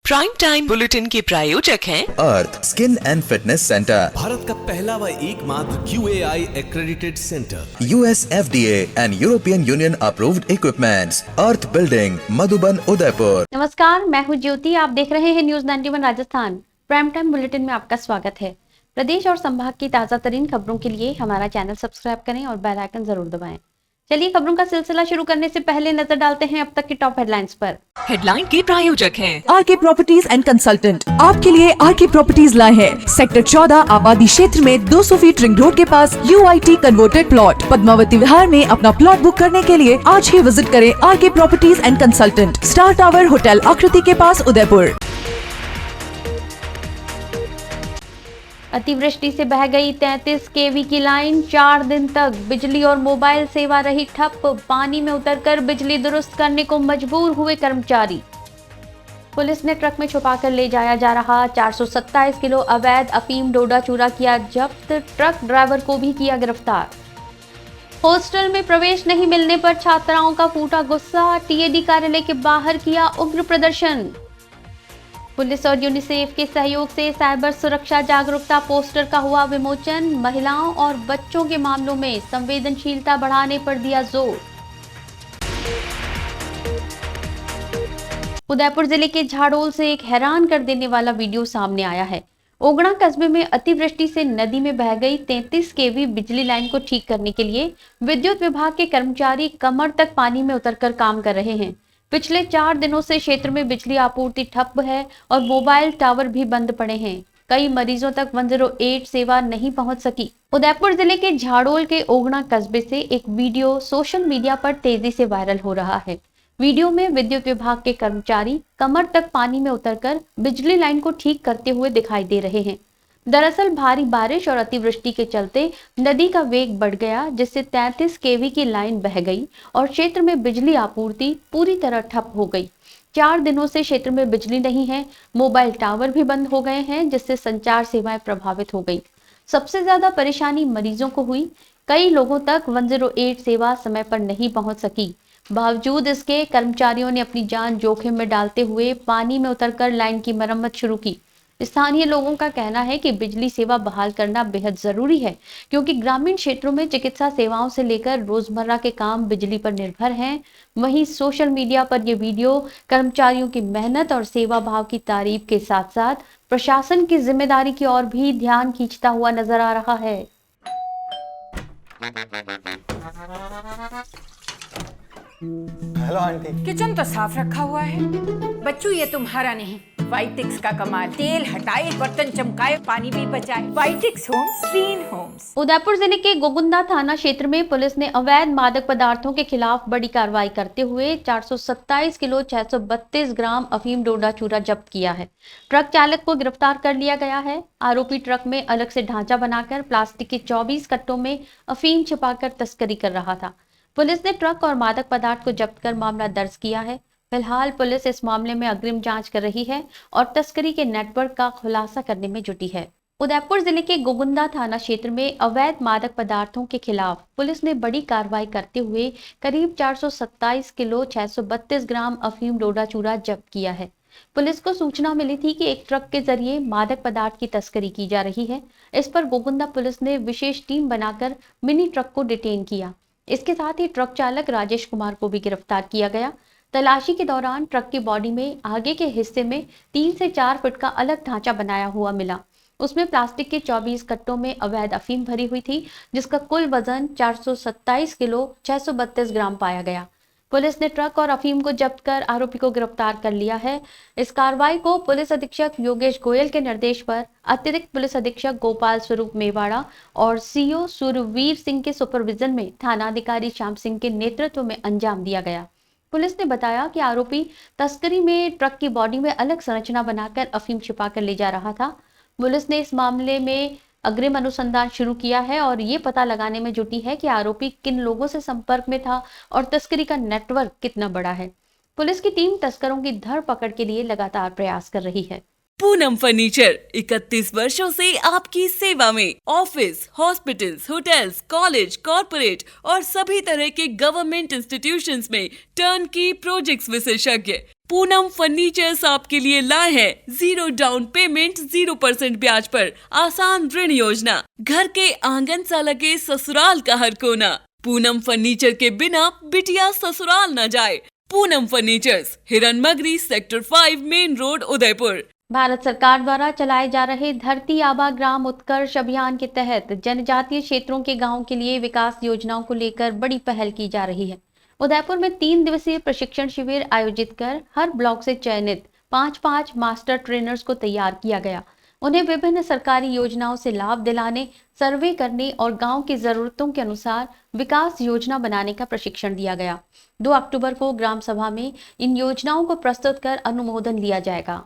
Prime time bulletin के प्रायोजक हैं Earth skin and fitness centre, Bharat का पहला व एकमात्र QAI accredited centre, US FDA and European Union approved equipments, Earth building, Madhuban, Udaipur. नमस्कार, मैं हूं ज्योति। आप देख रहे हैं news 91 Rajasthan. Prime time bulletin में आपका स्वागत है। प्रदेश और संभाग की ताजा तरीन खबरों के लिए हमारा चैनल सब्सक्राइब करें और बेल आइकन जरूर दबाएं। चलिए खबरों का सिलसिला शुरू करने से पहले नजर डालते हैं अब तक की टॉप हेडलाइंस पर। हेडलाइन के प्रायोजक हैं आरके प्रॉपर्टीज एंड कंसल्टेंट। आपके लिए आरके प्रॉपर्टीज लाए हैं सेक्टर 14 आबादी क्षेत्र में 200 फीट रिंग रोड के पास UIT converted plot. Padmavati Vihar में अपना प्लॉट बुक करने के लिए आज ही विजिट करें R K properties and consultant, star tower hotel Aakriti के पास, उदयपुर। अतिवृष्टि से बह गई 33 kV की लाइन। 4 दिन तक बिजली और मोबाइल सेवा रही ठप। पानी में उतरकर बिजली दुरुस्त करने को मजबूर हुए कर्मचारी। पुलिस ने ट्रक में छुपाकर ले जाया जा रहा 427 किलो अवैध अफीम डोडा चूरा किया जब्त। ट्रक ड्राइवर को भी किया गिरफ्तार। हॉस्टल में प्रवेश नहीं मिलने पर छात्राओं का फूटा गुस्सा। TAD कार्यालय के बाहर किया उग्र प्रदर्शन। पुलिस और यूनिसेफ के सहयोग से साइबर सुरक्षा जागरूकता पोस्टर का हुआ विमोचन। महिलाओं और बच्चों के मामलों में संवेदनशीलता बढ़ाने पर दिया जोर। उदयपुर जिले के झाड़ोल से एक हैरान कर देने वाला वीडियो सामने आया है। ओगड़ा कस्बे में अतिवृष्टि से नदी में बह गई 33 kV बिजली लाइन को ठीक करने के लिए विद्युत विभाग के कर्मचारी कमर तक पानी में उतरकर काम कर रहे हैं। पिछले 4 दिनों से क्षेत्र में बिजली आपूर्ति ठप है और मोबाइल टावर भी बंद पड़े हैं। कई मरीजों तक 108 सेवा नहीं पहुंच सकी। उदयपुर जिले के झाड़ोल के ओगड़ा कस्बे से एक वीडियो सोशल मीडिया पर तेजी से वायरल हो रहा है। वीडियो में विद्युत विभाग के कर्मचारी कमर तक पानी में उतरकर बिजली लाइन को ठीक करते हुए दिखाई दे रहे हैं। दरअसल भारी बारिश और अतिवृष्टि के चलते नदी का वेग बढ़ गया, जिससे 33 kV की लाइन बह गई और क्षेत्र में बिजली आपूर्ति पूरी तरह ठप हो गई। 4 दिनों से क्षेत्र में बिजली नहीं है। मोबाइल टावर भी बंद हो गए हैं, जिससे संचार सेवाएं प्रभावित हो गई। सबसे ज्यादा परेशानी मरीजों को हुई। कई लोगों तक 108 सेवा समय पर नहीं पहुंच सकी। बावजूद इसके कर्मचारियों ने अपनी जान जोखिम में डालते हुए पानी में उतरकर लाइन की मरम्मत शुरू की। स्थानीय लोगों का कहना है कि बिजली सेवा बहाल करना बेहद जरूरी है, क्योंकि ग्रामीण क्षेत्रों में चिकित्सा सेवाओं से लेकर रोजमर्रा के काम बिजली पर निर्भर हैं। वहीं सोशल मीडिया पर यह वीडियो कर्मचारियों की मेहनत और सेवा भाव की तारीफ के साथ साथ प्रशासन की जिम्मेदारी की ओर भी ध्यान खींचता हुआ नजर आ रहा है। Hello aunty. किचन तो साफ रखा हुआ है। बच्चू ये तुम्हारा नहीं, वाइटिक्स का कमाल। तेल हटाए, बर्तन चमकाए, पानी भी बचाए। Whitex homes, clean homes. Udaipur जिले के गोगुंदा थाना क्षेत्र में पुलिस ने अवैध मादक पदार्थों के खिलाफ बड़ी कार्रवाई करते हुए 427 किलो 632 ग्राम अफीम डोडा चूरा जब्त किया है। ट्रक चालक को गिरफ्तार कर लिया गया है। आरोपी ट्रक में अलग से ढांचा बनाकर प्लास्टिक के 24 कट्टों में अफीम छिपाकर तस्करी कर रहा था। पुलिस ने ट्रक और मादक पदार्थ को जब्त कर मामला दर्ज किया है। फिलहाल पुलिस इस मामले में अग्रिम जांच कर रही है और तस्करी के नेटवर्क का खुलासा करने में जुटी है। उदयपुर जिले के गोगुंदा थाना क्षेत्र में अवैध मादक पदार्थों के खिलाफ पुलिस ने बड़ी कार्रवाई करते हुए करीब 427 किलो 632 ग्राम अफीम डोडा चूरा जब्त किया है। पुलिस को सूचना मिली थी कि एक ट्रक के जरिए मादक पदार्थ की तस्करी की जा रही है। इस पर गोगुंदा पुलिस ने विशेष टीम बनाकर मिनी ट्रक को डिटेन किया। इसके साथ ही ट्रक चालक राजेश कुमार को भी गिरफ्तार किया गया। तलाशी के दौरान ट्रक की बॉडी में आगे के हिस्से में 3 से 4 फुट का अलग ढांचा बनाया हुआ मिला। उसमें प्लास्टिक के 24 कट्टों में अवैध अफीम भरी हुई थी, जिसका कुल वजन 427 किलो 632 ग्राम पाया गया। पुलिस ने ट्रक और अफीम को जब्त कर आरोपी को गिरफ्तार कर लिया है। इस कार्रवाई को पुलिस अधीक्षक योगेश गोयल के निर्देश पर अतिरिक्त पुलिस अधीक्षक गोपाल स्वरूप मेवाड़ा और CO सूर्यवीर सिंह के सुपरविजन में थानाधिकारी श्याम सिंह के नेतृत्व में अंजाम दिया गया। पुलिस ने बताया कि आरोपी तस्करी में ट्रक की बॉडी में अलग संरचना बनाकर अफीम छिपाकर ले जा रहा था। पुलिस ने इस मामले में अग्रिम अनुसंधान शुरू किया है और ये पता लगाने में जुटी है कि आरोपी किन लोगों से संपर्क में था और तस्करी का नेटवर्क कितना बड़ा है। पुलिस की टीम तस्करों की धरपकड़ के लिए लगातार प्रयास कर रही है। पूनम फर्नीचर 31 वर्षों से आपकी सेवा में। Office, hospitals, hotels, college, corporate और सभी तरह के गवर्नमेंट इंस्टीट्यूशंस में टर्नकी प्रोजेक्ट्स विशेषज्ञ। पूनम फर्नीचर्स आपके लिए लाए हैं 0 डाउन पेमेंट 0% ब्याज पर आसान ऋण योजना। घर के आंगन सा लगे ससुराल का हर कोना। पूनम फर्नीचर के बिना बिटिया ससुराल न जाए। पूनम फर्नीचर्स, हिरन मगरी, sector 5, main road, Udaipur. Bharat सरकार द्वारा चलाए जा रहे धरती आबा ग्राम उत्कर्ष अभियान के तहत जनजातीय क्षेत्रों के गांवों के लिए विकास योजनाओं को लेकर बड़ी पहल की जा रही है। उदयपुर में 3 दिवसीय प्रशिक्षण शिविर आयोजित कर हर ब्लॉक से चयनित 5-5 मास्टर ट्रेनर्स को तैयार किया गया। उन्हें विभिन्न सरकारी योजनाओं से लाभ दिलाने, सर्वे करने और गांव की जरूरतों के अनुसार विकास योजना बनाने का प्रशिक्षण दिया गया। 2 अक्टूबर को ग्राम सभा में इन योजनाओं को प्रस्तुत कर अनुमोदन लिया जाएगा।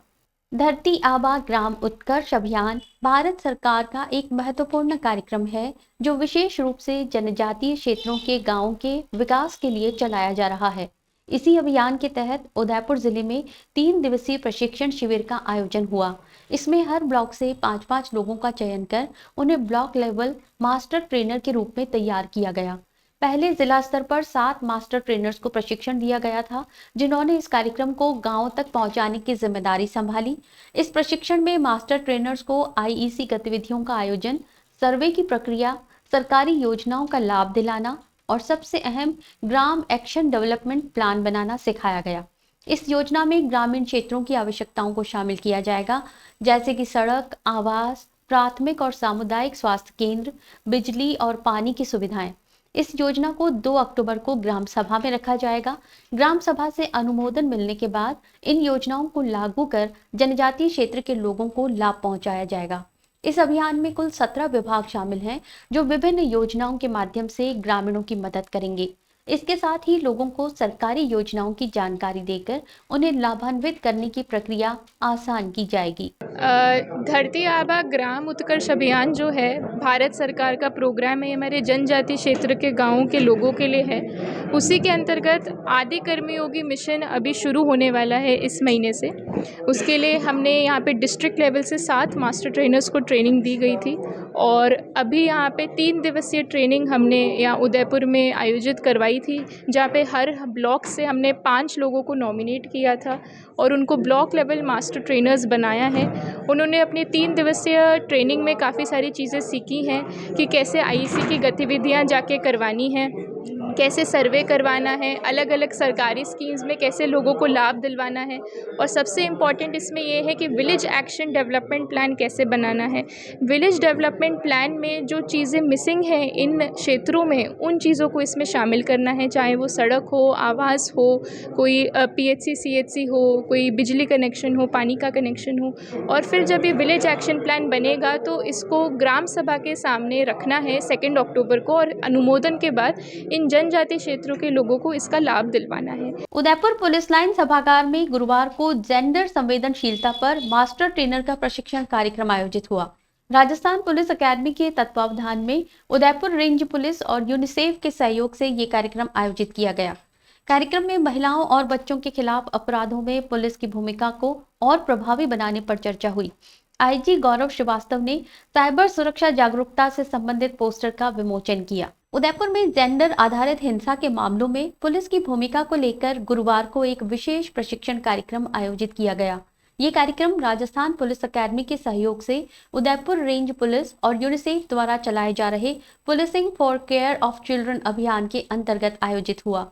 धरती आबा ग्राम उत्कर्ष अभियान भारत सरकार का एक महत्वपूर्ण कार्यक्रम है जो विशेष रूप से जनजातीय क्षेत्रों के गांवों के विकास के लिए चलाया जा रहा है। इसी अभियान के तहत उदयपुर जिले में 3 दिवसीय प्रशिक्षण शिविर का आयोजन हुआ। इसमें हर ब्लॉक से 5-5 लोगों का चयन कर उन्हें ब्लॉक लेवल मास्टर ट्रेनर के रूप में तैयार किया गया। पहले जिला स्तर पर 7 मास्टर ट्रेनर्स को प्रशिक्षण दिया गया था, जिन्होंने इस कार्यक्रम को गांव तक पहुंचाने की जिम्मेदारी संभाली। इस प्रशिक्षण में मास्टर ट्रेनर्स को आईईसी गतिविधियों का आयोजन, सर्वे की प्रक्रिया, सरकारी योजनाओं का लाभ दिलाना और सबसे अहम ग्राम एक्शन डेवलपमेंट प्लान बनाना सिखाया गया। इस योजना में ग्रामीण क्षेत्रों की आवश्यकताओं को शामिल किया जाएगा, जैसे कि सड़क, आवास, प्राथमिक और सामुदायिक स्वास्थ्य केंद्र, बिजली और पानी की सुविधाएं। इस योजना को 2 अक्टूबर को ग्राम सभा में रखा जाएगा। ग्राम सभा से अनुमोदन मिलने के बाद इन योजनाओं को लागू कर जनजातीय क्षेत्र के लोगों को लाभ पहुंचाया जाएगा। इस अभियान में कुल 17 विभाग शामिल हैं, जो विभिन्न योजनाओं के माध्यम से ग्रामीणों की मदद करेंगे। इसके साथ ही लोगों को सरकारी योजनाओं की जानकारी देकर उन्हें लाभान्वित करने की प्रक्रिया आसान की जाएगी। धरती आबा ग्राम उत्कर्ष अभियान जो है भारत सरकार का प्रोग्राम है, हमारे जनजातीय क्षेत्र के गांवों के लोगों के लिए है। उसी के अंतर्गत आदि कर्मयोगी मिशन अभी शुरू होने वाला है इस महीने से। उसके लिए हमने यहाँ पे डिस्ट्रिक्ट लेवल से 7 मास्टर ट्रेनर्स को ट्रेनिंग दी गई थी और अभी यहाँ पे 3 दिवसीय ट्रेनिंग हमने यहाँ उदयपुर में आयोजित करवाई थी, जहाँ पे हर ब्लॉक से हमने 5 लोगों को नॉमिनेट किया था और उनको ब्लॉक लेवल मास्टर ट्रेनर्स बनाया है। उन्होंने अपनी 3 दिवसीय ट्रेनिंग में काफ़ी सारी चीज़ें सीखी हैं कि कैसे आईईसी की गतिविधियाँ जाके करवानी हैं, कैसे सर्वे करवाना है, अलग अलग सरकारी स्कीम्स में कैसे लोगों को लाभ दिलवाना है और सबसे इम्पॉर्टेंट इसमें ये है कि विलेज एक्शन डेवलपमेंट प्लान कैसे बनाना है। विलेज डेवलपमेंट प्लान में जो चीज़ें मिसिंग हैं इन क्षेत्रों में, उन चीज़ों को इसमें शामिल करना है, चाहे वो सड़क हो, आवास हो, कोई पीएचसी सीएचसी हो, कोई बिजली कनेक्शन हो, पानी का कनेक्शन हो। और फिर जब ये विलेज एक्शन प्लान बनेगा तो इसको ग्राम सभा के सामने रखना है 2 अक्टूबर को और अनुमोदन के बाद इन जनजातीय क्षेत्रों के लोगों को इसका लाभ दिलवाना है। उदयपुर पुलिस लाइन सभागार में गुरुवार को जेंडर संवेदनशीलता पर मास्टर ट्रेनर का प्रशिक्षण कार्यक्रम आयोजित हुआ। राजस्थान पुलिस अकेडमी के तत्वावधान में उदयपुर रेंज पुलिस और यूनिसेफ के सहयोग से ये कार्यक्रम आयोजित किया गया। कार्यक्रम में महिलाओं और बच्चों के खिलाफ अपराधों में पुलिस की भूमिका को और प्रभावी बनाने पर चर्चा हुई। आईजी गौरव श्रीवास्तव ने साइबर सुरक्षा जागरूकता से संबंधित पोस्टर का विमोचन किया। उदयपुर में जेंडर आधारित हिंसा के मामलों में पुलिस की भूमिका को लेकर गुरुवार को एक विशेष प्रशिक्षण कार्यक्रम आयोजित किया गया। ये कार्यक्रम राजस्थान पुलिस अकेडमी के सहयोग से उदयपुर रेंज पुलिस और यूनिसेफ द्वारा चलाए जा रहे policing for care of children अभियान के अंतर्गत आयोजित हुआ।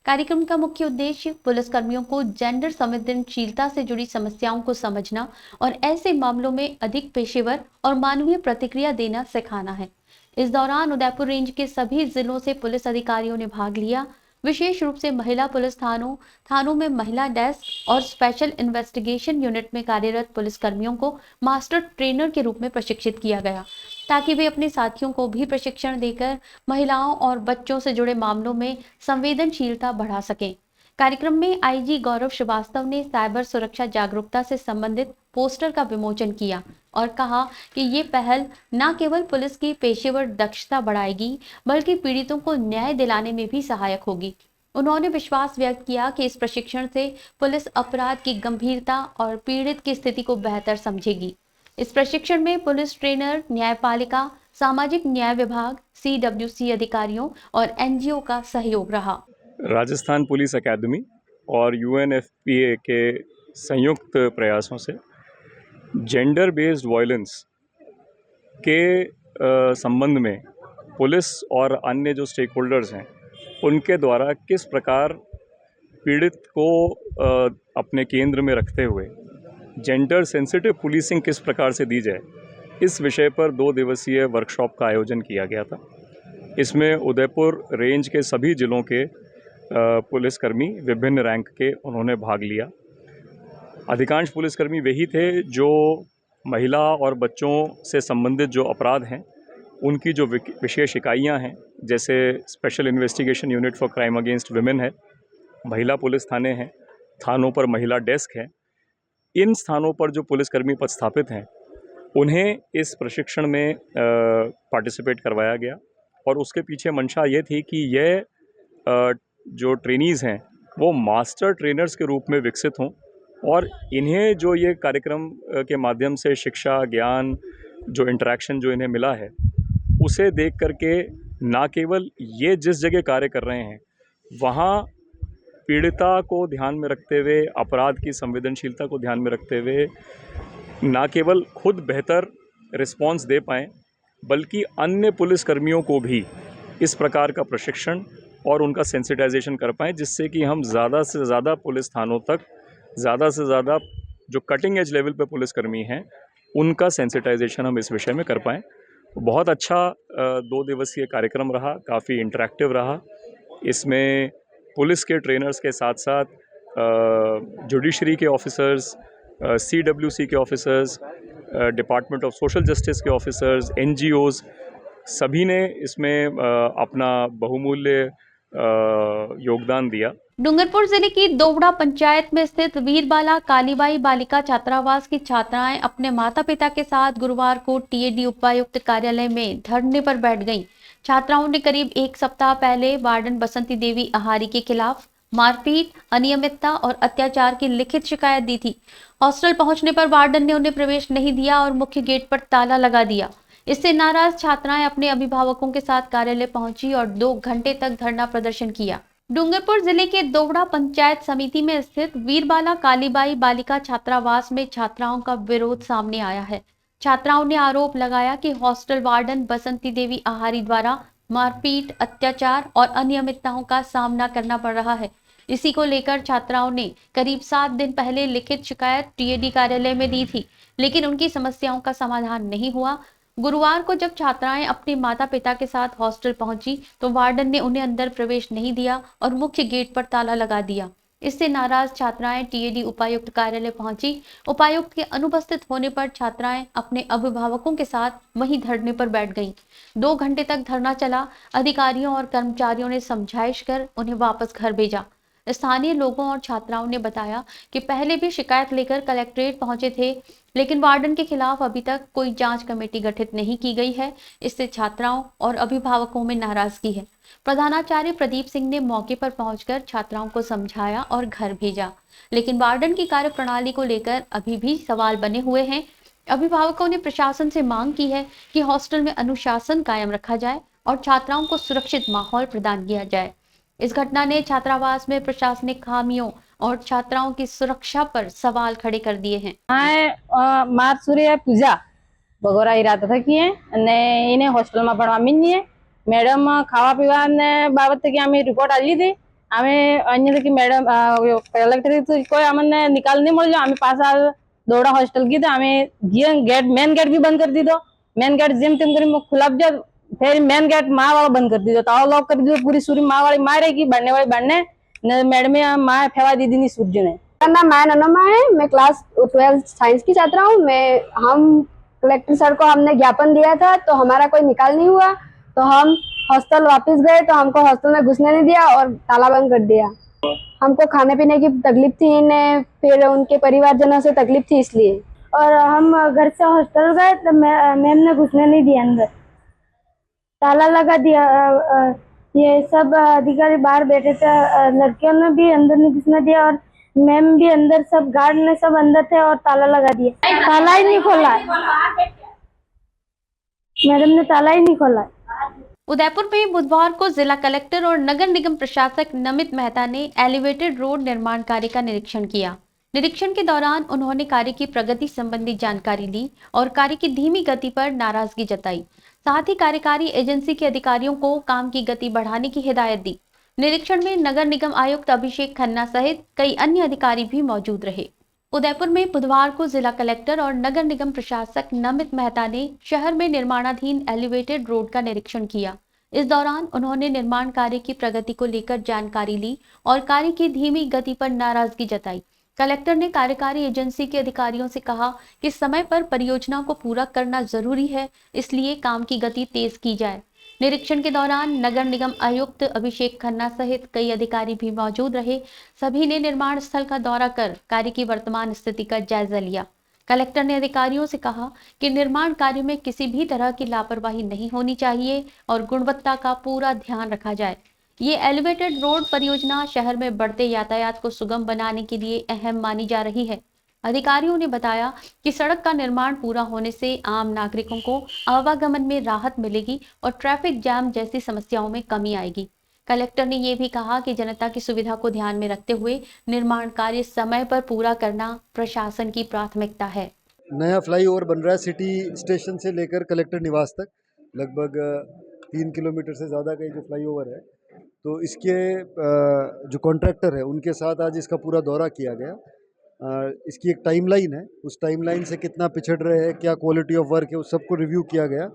कार्यक्रम का मुख्य उद्देश्य पुलिस कर्मियों को जेंडर संवेदनशीलता से जुड़ी समस्याओं को समझना और ऐसे मामलों में अधिक पेशेवर और मानवीय प्रतिक्रिया देना सिखाना है। इस दौरान उदयपुर रेंज के सभी जिलों से पुलिस अधिकारियों ने भाग लिया। विशेष रूप से महिला पुलिस थानों में महिला डेस्क और स्पेशल इन्वेस्टिगेशन यूनिट में कार्यरत पुलिस कर्मियों को मास्टर ट्रेनर के रूप में प्रशिक्षित किया गया, ताकि वे अपने साथियों को भी प्रशिक्षण देकर महिलाओं और बच्चों से जुड़े मामलों में संवेदनशीलता बढ़ा सकें। कार्यक्रम में आईजी गौरव श्रीवास्तव ने साइबर सुरक्षा जागरूकता से संबंधित पोस्टर का विमोचन किया और कहा कि ये पहल न केवल पुलिस की पेशेवर दक्षता बढ़ाएगी, बल्कि पीड़ितों को न्याय दिलाने में भी सहायक होगी। उन्होंने विश्वास व्यक्त किया कि इस प्रशिक्षण से पुलिस अपराध की गंभीरता और पीड़ित की स्थिति को बेहतर समझेगी। इस प्रशिक्षण में पुलिस ट्रेनर, न्यायपालिका, सामाजिक न्याय विभाग, CWC अधिकारियों और NGO का सहयोग रहा। राजस्थान पुलिस अकेडमी और UNFPA के संयुक्त प्रयासों से जेंडर बेस्ड वायलेंस के संबंध में पुलिस और अन्य जो स्टेक होल्डर्स हैं उनके द्वारा किस प्रकार पीड़ित को अपने केंद्र में रखते हुए जेंडर सेंसिटिव पुलिसिंग किस प्रकार से दी जाए, इस विषय पर 2 दिवसीय वर्कशॉप का आयोजन किया गया था। इसमें उदयपुर रेंज के सभी जिलों के पुलिसकर्मी विभिन्न रैंक के उन्होंने भाग लिया। अधिकांश पुलिसकर्मी वही थे जो महिला और बच्चों से संबंधित जो अपराध हैं उनकी जो विशेष इकाइयां हैं, जैसे special investigation unit for crime against women है, महिला पुलिस थाने हैं, थानों पर महिला डेस्क है, इन स्थानों पर जो पुलिसकर्मी पद स्थापित हैं उन्हें इस प्रशिक्षण में पार्टिसिपेट करवाया गया। और उसके पीछे मंशा ये थी कि यह जो ट्रेनीज़ हैं वो मास्टर ट्रेनर्स के रूप में विकसित हों और इन्हें जो ये कार्यक्रम के माध्यम से शिक्षा, ज्ञान, जो इंटरेक्शन जो इन्हें मिला है उसे देख करके ना केवल ये जिस जगह कार्य कर रहे हैं वहाँ पीड़िता को ध्यान में रखते हुए, अपराध की संवेदनशीलता को ध्यान में रखते हुए ना केवल खुद बेहतर रिस्पॉन्स दे पाएँ बल्कि अन्य पुलिसकर्मियों को भी इस प्रकार का प्रशिक्षण और उनका सेंसिटाइजेशन कर पाएँ, जिससे कि हम ज़्यादा से ज़्यादा पुलिस थानों तक ज़्यादा से ज़्यादा जो कटिंग एज लेवल पे पुलिसकर्मी हैं उनका सेंसिटाइजेशन हम इस विषय में कर पाएँ। बहुत अच्छा 2 दिवसीय कार्यक्रम रहा, काफ़ी इंटरेक्टिव रहा। इसमें पुलिस के ट्रेनर्स के साथ साथ जुडिशरी के ऑफिसर्स, CWC के officers, department of social justice के ऑफिसर्स, NGOs सभी ने इसमें अपना बहुमूल्य योगदान दिया। डूंगरपुर जिले की दोवड़ा पंचायत में स्थित वीरबाला कालीबाई बालिका छात्रावास की छात्राएं अपने माता पिता के साथ गुरुवार को TAD उपायुक्त कार्यालय में धरने पर बैठ गईं। छात्राओं ने करीब 1 सप्ताह पहले वार्डन बसंती देवी आहारी के खिलाफ मारपीट, अनियमितता और अत्याचार की लिखित शिकायत दी थी। हॉस्टल पहुंचने पर वार्डन ने उन्हें प्रवेश नहीं दिया और मुख्य गेट पर ताला लगा दिया। इससे नाराज छात्राएं अपने अभिभावकों के साथ कार्यालय पहुंची और 2 घंटे तक धरना प्रदर्शन किया। डूंगरपुर जिले के दोवड़ा पंचायत समिति में स्थित वीरबाला कालीबाई बालिका छात्रावास में छात्राओं का विरोध सामने आया है। छात्राओं ने आरोप लगाया कि हॉस्टल वार्डन बसंती देवी आहारी द्वारा मारपीट, अत्याचार और अनियमितताओं का सामना करना पड़ रहा है। इसी को लेकर छात्राओं ने करीब 7 दिन पहले लिखित शिकायत TAD कार्यालय में दी थी, लेकिन उनकी समस्याओं का समाधान नहीं हुआ। गुरुवार को जब छात्राएं अपने माता पिता के साथ हॉस्टल पहुंची तो वार्डन ने उन्हें अंदर प्रवेश नहीं दिया और मुख्य गेट पर ताला लगा दिया। इससे नाराज छात्राएं TAD उपायुक्त कार्यालय पहुंची। उपायुक्त के अनुपस्थित होने पर छात्राएं अपने अभिभावकों के साथ वहीं धरने पर बैठ गईं। 2 घंटे तक धरना चला। अधिकारियों और कर्मचारियों ने समझाइश कर उन्हें वापस घर भेजा। स्थानीय लोगों और छात्राओं ने बताया कि पहले भी शिकायत लेकर कलेक्ट्रेट पहुंचे थे, लेकिन वार्डन के खिलाफ अभी तक कोई जांच कमेटी गठित नहीं की गई है। इससे छात्राओं और अभिभावकों में नाराजगी है। प्रधानाचार्य प्रदीप सिंह ने मौके पर पहुंचकर छात्राओं को समझाया और घर भेजा, लेकिन वार्डन की कार्यप्रणाली को लेकर अभी भी सवाल बने हुए हैं। अभिभावकों ने प्रशासन से मांग की है कि हॉस्टल में अनुशासन कायम रखा जाए और छात्राओं को सुरक्षित माहौल प्रदान किया जाए। इस घटना ने छात्रावास में प्रशासनिक खामियों और छात्राओं की सुरक्षा पर सवाल खड़े कर दिए हैं। मार्च सूर्य पूजा बगोरा इरादा था कि इन्हें हॉस्टल में भणवा मिलनी मैडम खावा पीवा ने बाबत की आम रिपोर्ट आली थी। आम अ कि मैडम कलेक्टर कोई अमने निकाल नहीं मिल आम 5 साल दौड़ा हॉस्टल की तो आम गेट मेन गेट भी बंद कर दी दो। मेन गेट जिम तिम कर खुला जा फिर मेन गेट माँ वाला बंद कर दी दो, ताला लॉक कर दी दो। पूरी सूरी माँ वाली मारे की बढ़ने वाली बढ़ने मैडम माँ फेवा दी दी सूर्य ने। मेरा नाम माया ननमा है। मैं क्लास 12 साइंस की छात्रा हूँ। हम कलेक्टर सर को हमने ज्ञापन दिया था तो हमारा कोई निकाल नहीं हुआ, तो हम हॉस्टल वापस गए तो हमको हॉस्टल में घुसने नहीं दिया और ताला बंद कर दिया। हमको खाने पीने की तकलीफ थी, इन्हें फिर उनके परिवारजनों से तकलीफ थी इसलिए। और हम घर से हॉस्टल गए तो मैम ने घुसने नहीं दिया, अंदर ताला लगा दिया। ये सब अधिकारी बाहर बैठे थे, लड़कियों ने भी अंदर नहीं घुसने दिया और मैम भी अंदर, सब गार्ड ने सब अंदर थे और ताला लगा दिया। ताला ही नहीं खोला, मैडम ने ताला ही नहीं खोला। उदयपुर में बुधवार को जिला कलेक्टर और नगर निगम प्रशासक नमित मेहता ने एलिवेटेड रोड निर्माण कार्य का निरीक्षण किया। निरीक्षण के दौरान उन्होंने कार्य की प्रगति संबंधी जानकारी ली और कार्य की धीमी गति पर नाराजगी जताई। साथ ही कार्यकारी एजेंसी के अधिकारियों को काम की गति बढ़ाने की हिदायत दी। निरीक्षण में नगर निगम आयुक्त अभिषेक खन्ना सहित कई अन्य अधिकारी भी मौजूद रहे। उदयपुर में बुधवार को जिला कलेक्टर और नगर निगम प्रशासक नमित मेहता ने शहर में निर्माणाधीन एलिवेटेड रोड का निरीक्षण किया। इस दौरान उन्होंने निर्माण कार्य की प्रगति को लेकर जानकारी ली और कार्य की धीमी गति पर नाराजगी जताई। कलेक्टर ने कार्यकारी एजेंसी के अधिकारियों से कहा कि समय पर परियोजना को पूरा करना जरूरी है, इसलिए काम की गति तेज की जाए। निरीक्षण के दौरान नगर निगम आयुक्त अभिषेक खन्ना सहित कई अधिकारी भी मौजूद रहे। सभी ने निर्माण स्थल का दौरा कर कार्य की वर्तमान स्थिति का जायजा लिया। कलेक्टर ने अधिकारियों से कहा कि निर्माण कार्य में किसी भी तरह की लापरवाही नहीं होनी चाहिए और गुणवत्ता का पूरा ध्यान रखा जाए। ये एलिवेटेड रोड परियोजना शहर में बढ़ते यातायात को सुगम बनाने के लिए अहम मानी जा रही है। अधिकारियों ने बताया कि सड़क का निर्माण पूरा होने से आम नागरिकों को आवागमन में राहत मिलेगी और ट्रैफिक जाम जैसी समस्याओं में कमी आएगी। कलेक्टर ने यह भी कहा कि जनता की सुविधा को ध्यान में रखते हुए निर्माण कार्य समय पर पूरा करना प्रशासन की प्राथमिकता है। नया फ्लाईओवर बन रहा है सिटी स्टेशन से लेकर कलेक्टर निवास तक, लगभग 3 किलोमीटर से ज़्यादा का जो फ्लाईओवर है। तो इसके जो कॉन्ट्रैक्टर है उनके साथ आज इसका पूरा दौरा किया गया। इसकी एक टाइमलाइन है, उस टाइमलाइन से कितना पिछड़ रहे हैं, क्या क्वालिटी ऑफ वर्क है, उस सबको रिव्यू किया गया।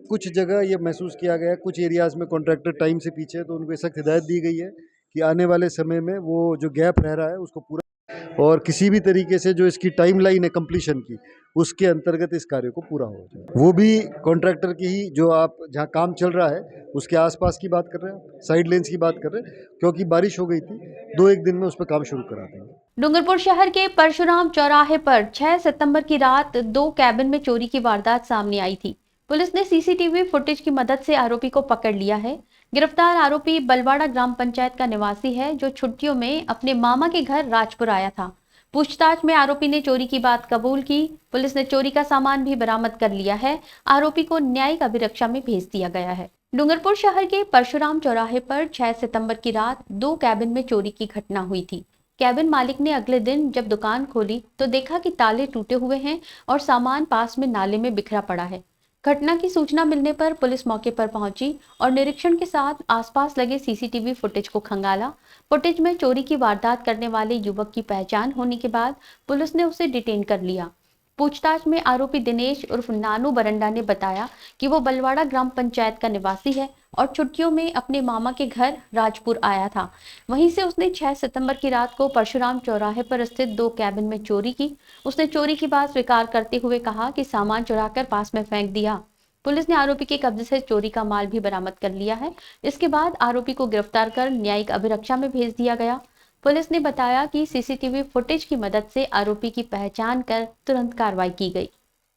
कुछ जगह ये महसूस किया गया कुछ एरियाज़ में कॉन्ट्रैक्टर टाइम से पीछे है, तो उनको सख्त हिदायत दी गई है कि आने वाले समय में वो जो गैप रह रहा है उसको पूरा, और किसी भी तरीके से जो इसकी टाइमलाइन है कंप्लीशन की, उसके अंतर्गत इस कार्य को पूरा हो जाए। वो भी कॉन्ट्रैक्टर की ही, जो आप जहाँ काम चल रहा है उसके आसपास की बात कर रहे हैं, साइड लेन्स की बात कर रहे हैं, क्योंकि बारिश हो गई थी, 2-1 दिन में उस पर काम शुरू करा देंगे। डूंगरपुर शहर के परशुराम चौराहे पर 6 सितंबर की रात 2 कैबिन में चोरी की वारदात सामने आई थी। पुलिस ने सीसीटीवी फुटेज की मदद से आरोपी को पकड़ लिया है। गिरफ्तार आरोपी बलवाड़ा ग्राम पंचायत का निवासी है, जो छुट्टियों में अपने मामा के घर राजपुर आया था। पूछताछ में आरोपी ने चोरी की बात कबूल की। पुलिस ने चोरी का सामान भी बरामद कर लिया है। आरोपी को न्यायिक अभिरक्षा में भेज दिया गया है। डूंगरपुर शहर के परशुराम चौराहे पर 6 सितंबर की रात 2 कैबिन में चोरी की घटना हुई थी। कैबिन मालिक ने अगले दिन जब दुकान खोली तो देखा कि ताले टूटे हुए हैं और सामान पास में नाले में बिखरा पड़ा है। घटना की सूचना मिलने पर पुलिस मौके पर पहुंची और निरीक्षण के साथ आसपास लगे सीसीटीवी फुटेज को खंगाला। फुटेज में चोरी की वारदात करने वाले युवक की पहचान होने के बाद पुलिस ने उसे डिटेन कर लिया। पूछताछ में आरोपी दिनेश उर्फ नानू बरंडा ने बताया कि वो बलवाड़ा ग्राम पंचायत का निवासी है और छुट्टियों में अपने मामा के घर राजपुर आया था। वहीं से उसने 6 सितंबर की रात को परशुराम चौराहे पर स्थित 2 कैबिन में चोरी की। उसने चोरी की बात स्वीकार करते हुए कहा कि सामान चुराकर पास में फेंक दिया। पुलिस ने आरोपी के कब्जे से चोरी का माल भी बरामद कर लिया है। इसके बाद आरोपी को गिरफ्तार कर न्यायिक अभिरक्षा में भेज दिया गया। पुलिस ने बताया कि सीसीटीवी फुटेज की मदद से आरोपी की पहचान कर तुरंत कार्रवाई की गई।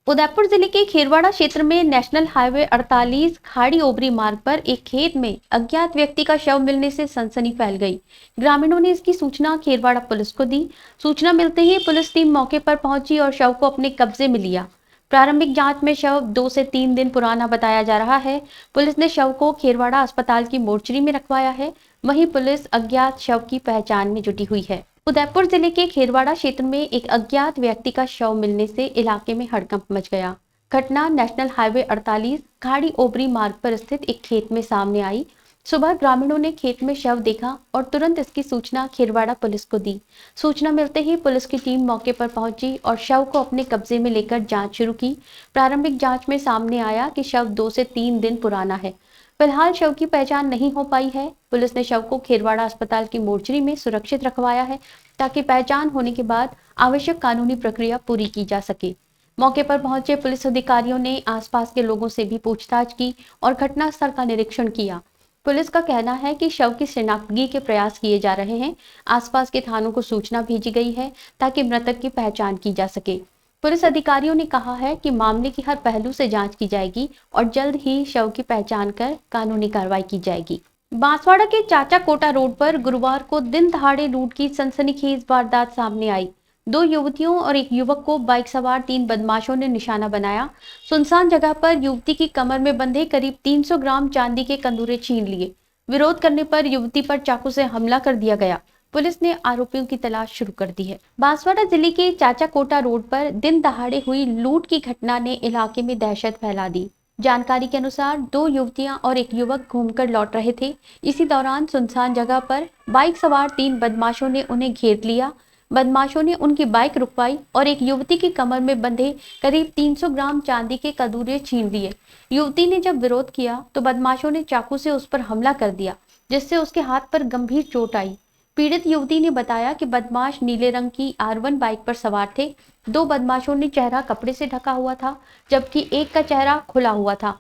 उदयपुर जिले के खेरवाड़ा क्षेत्र में नेशनल हाईवे 48 खाड़ी ओबरी मार्ग पर एक खेत में अज्ञात व्यक्ति का शव मिलने से सनसनी फैल गई। ग्रामीणों ने इसकी सूचना खेरवाड़ा पुलिस को दी। सूचना मिलते ही पुलिस टीम मौके पर पहुंची और शव को अपने कब्जे में लिया। प्रारंभिक जांच में शव 2 से 3 दिन पुराना बताया जा रहा है। पुलिस ने शव को खेरवाड़ा अस्पताल की मोर्चरी में रखवाया है। वहीं पुलिस अज्ञात शव की पहचान में जुटी हुई है। उदयपुर जिले के खेरवाड़ा क्षेत्र में एक अज्ञात व्यक्ति का शव मिलने से इलाके में हड़कंप मच गया। घटना नेशनल हाईवे 48 खाड़ी ओबरी मार्ग पर स्थित एक खेत में सामने आई। सुबह ग्रामीणों ने खेत में शव देखा और तुरंत इसकी सूचना खेरवाड़ा पुलिस को दी। सूचना मिलते ही पुलिस की टीम मौके पर पहुंची और शव को अपने कब्जे में लेकर जांच शुरू की। प्रारंभिक जांच में सामने आया कि शव 2 से 3 दिन पुराना है। फिलहाल शव की पहचान नहीं हो पाई है। पुलिस ने शव को खेरवाड़ा अस्पताल की मोर्चरी में सुरक्षित रखवाया है ताकि पहचान होने के बाद आवश्यक कानूनी प्रक्रिया पूरी की जा सके। मौके पर पहुंचे पुलिस अधिकारियों ने आसपास के लोगों से भी पूछताछ की और घटनास्थल का निरीक्षण किया। पुलिस का कहना है कि शव की शिनाख्तगी के प्रयास किए जा रहे हैं। आसपास के थानों को सूचना भेजी गई है ताकि मृतक की पहचान की जा सके। पुलिस अधिकारियों ने कहा है कि मामले की हर पहलू से जांच की जाएगी और जल्द ही शव की पहचान कर कानूनी कार्रवाई की जाएगी। बांसवाड़ा के चाचा कोटा रोड पर गुरुवार को दिन दहाड़े लूट की सनसनीखेज वारदात सामने आई। 2 युवतियों और एक युवक को बाइक सवार 3 बदमाशों ने निशाना बनाया। सुनसान जगह पर युवती की कमर में बंधे करीब 300 ग्राम चांदी के कंदूरे छीन लिए। विरोध करने पर युवती पर चाकू से हमला कर दिया गया। पुलिस ने आरोपियों की तलाश शुरू कर दी है। बांसवाड़ा जिले के चाचा कोटा रोड पर दिन दहाड़े हुई लूट की घटना ने इलाके में दहशत फैला दी। जानकारी के अनुसार 2 युवतियां और एक युवक घूमकर लौट रहे थे। इसी दौरान सुनसान जगह पर बाइक सवार 3 बदमाशों ने उन्हें घेर लिया। बदमाशों ने उनकी बाइक रुकवाई और एक युवती की कमर में बंधे करीब 300 ग्राम चांदी के कंदूरे छीन लिए। युवती ने जब विरोध किया तो बदमाशों ने चाकू से उस पर हमला कर दिया, जिससे उसके हाथ पर गंभीर चोट आई। पीड़ित युवती ने बताया कि बदमाश नीले रंग की R1 बाइक पर सवार थे। 2 बदमाशों ने चेहरा कपड़े से ढका हुआ था, जबकि एक का चेहरा खुला हुआ था।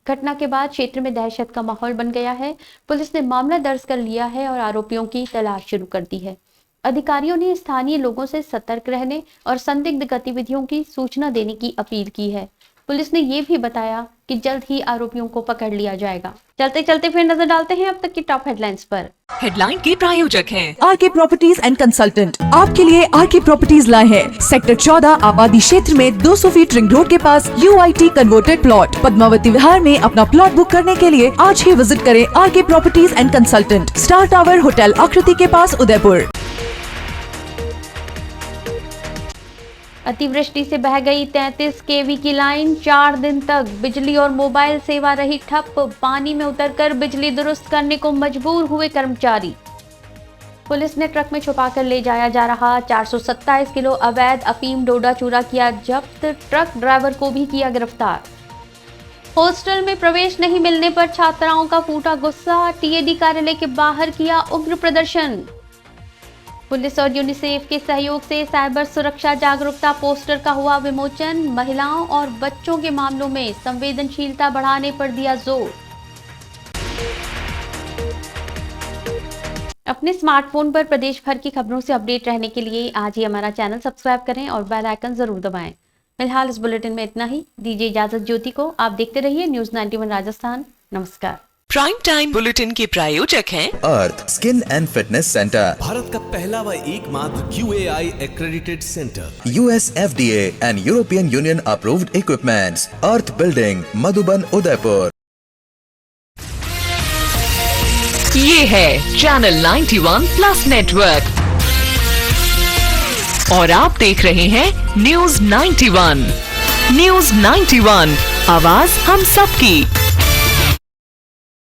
घटना के बाद क्षेत्र में दहशत का माहौल बन गया है। पुलिस ने मामला दर्ज कर लिया है और आरोपियों की तलाश शुरू कर दी है। अधिकारियों ने स्थानीय लोगों से सतर्क रहने और संदिग्ध गतिविधियों की सूचना देने की अपील की है। पुलिस ने ये भी बताया कि जल्द ही आरोपियों को पकड़ लिया जाएगा। चलते चलते फिर नजर डालते हैं अब तक की टॉप हेडलाइंस पर। हेडलाइन के प्रायोजक हैं आरके प्रॉपर्टीज एंड कंसल्टेंट। आपके लिए आरके प्रॉपर्टीज लाए हैं सेक्टर 14 आबादी क्षेत्र में 200 फीट रिंग रोड के पास UIT converted plot. Padmavati Vihar में अपना प्लॉट बुक करने के लिए आज ही विजिट करें R K properties and consultant, star tower hotel Aakriti के पास, उदयपुर। अतिवृष्टि से बह गई 33 kV की लाइन। 4 दिन तक बिजली और मोबाइल सेवा रही ठप। पानी में उतरकर बिजली दुरुस्त करने को मजबूर हुए कर्मचारी। पुलिस ने ट्रक में छुपाकर ले जाया जा रहा 427 किलो अवैध अफीम डोडा चूरा किया जब्त। ट्रक ड्राइवर को भी किया गिरफ्तार। हॉस्टल में प्रवेश नहीं मिलने पर छात्राओं का फूटा गुस्सा। TAD कार्यालय के बाहर किया उग्र प्रदर्शन। पुलिस और यूनिसेफ के सहयोग से साइबर सुरक्षा जागरूकता पोस्टर का हुआ विमोचन। महिलाओं और बच्चों के मामलों में संवेदनशीलता बढ़ाने पर दिया जोर। अपने स्मार्टफोन पर प्रदेश भर की खबरों से अपडेट रहने के लिए आज ही हमारा चैनल सब्सक्राइब करें और बेल आइकन जरूर दबाएं। फिलहाल इस बुलेटिन में इतना ही। दीजिए इजाजत ज्योति को। आप देखते रहिए न्यूज 91 राजस्थान। नमस्कार। प्राइम टाइम बुलेटिन के प्रायोजक हैं Earth skin and fitness centre, Bharat का पहला व एकमात्र QAI accredited center, US FDA and European Union approved equipments, earth building, Madhuban, Udaipur. ये है चैनल 91 प्लस नेटवर्क और आप देख रहे हैं न्यूज 91। न्यूज 91, आवाज हम सबकी।